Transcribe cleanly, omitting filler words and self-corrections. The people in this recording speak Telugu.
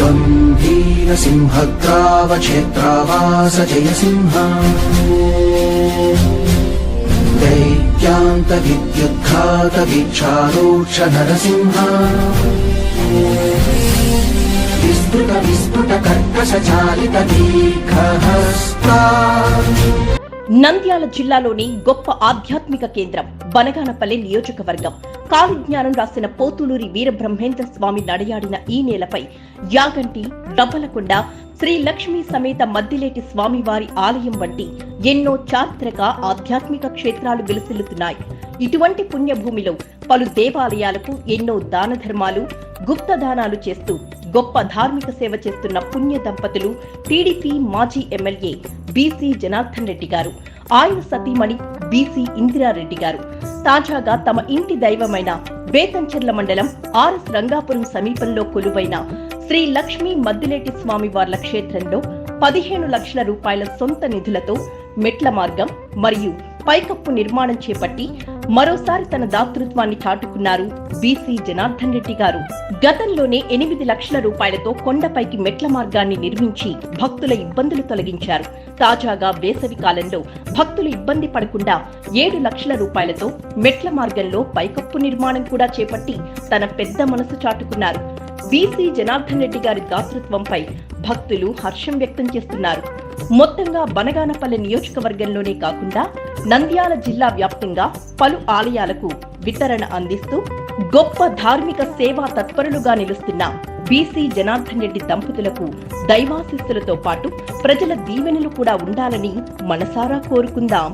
त्वं वीरसिंहग्रावक्षेत्रावास जयसिंह दैत्यान्तविद्युद्घातवीक्षारोक्ष नरसिंह विस्फुट कर्कशचालित दीर्घहस्ता। నంద్యాల జిల్లాలోని గొప్ప ఆధ్యాత్మిక కేంద్రం బనగానపల్లె నియోజకవర్గం. కాళిజ్ఞానం రాసిన పోతులూరి వీరబ్రహ్మేంద్ర స్వామి నడయాడిన ఈ నేలపై యాగంటి, డబ్బలకొండ, శ్రీ లక్ష్మీ సమేత మద్దిలేటి స్వామివారి ఆలయం వంటి ఎన్నో చారిత్రక ఆధ్యాత్మిక క్షేత్రాలు విలసిల్లుతున్నాయి. ఇటువంటి పుణ్యభూమిలో పలు దేవాలయాలకు ఎన్నో దాన ధర్మాలు, గుప్త దానాలు చేస్తూ గొప్ప ధార్మిక సేవ చేస్తున్న పుణ్య దంపతులు టీడీపీ మాజీ ఎమ్మెల్యే బీసీ జనార్దన్ రెడ్డి గారు, ఆయన సతీమణి బీసీ ఇందిరారెడ్డి గారు తాజాగా తమ ఇంటి దైవమైన బేతంచెర్ల మండలం ఆర్ఎస్ రంగాపురం సమీపంలో కొలువైన శ్రీ లక్ష్మీ మద్దిలేటి స్వామివార్ల క్షేత్రంలో 15 లక్షల రూపాయల సొంత నిధులతో మెట్ల మార్గం మరియు పైకప్పు నిర్మాణం చేపట్టి మరోసారి తన దాతృత్వాన్ని చాటుకున్నారు బీసీ జనార్దన్ రెడ్డి గారు. గతంలోనే 8 లక్షల రూపాయలతో కొండపైకి మెట్ల మార్గాన్ని నిర్మించి భక్తుల ఇబ్బందులు తొలగించారు. తాజాగా వేసవి కాలంలో భక్తులు ఇబ్బంది పడకుండా 7 లక్షల రూపాయలతో మెట్ల మార్గంలో పైకప్పు నిర్మాణం కూడా చేపట్టి తన పెద్ద మనసు చాటుకున్నారు. బీసీ జనార్దన్ రెడ్డి గారి దాతృత్వంపై భక్తులు హర్షం వ్యక్తం చేస్తున్నారు. మొత్తంగా బనగానపల్లె నియోజకవర్గంలోనే కాకుండా నంద్యాల జిల్లా వ్యాప్తంగా పలు ఆలయాలకు వితరణ అందిస్తూ గొప్ప ధార్మిక సేవా తత్పరులుగా నిలుస్తున్న బీసీ జనార్దన్ రెడ్డి దంపతులకు దైవాశీస్సులతో పాటు ప్రజల దీవెనలు కూడా ఉండాలని మనసారా కోరుకుందాం.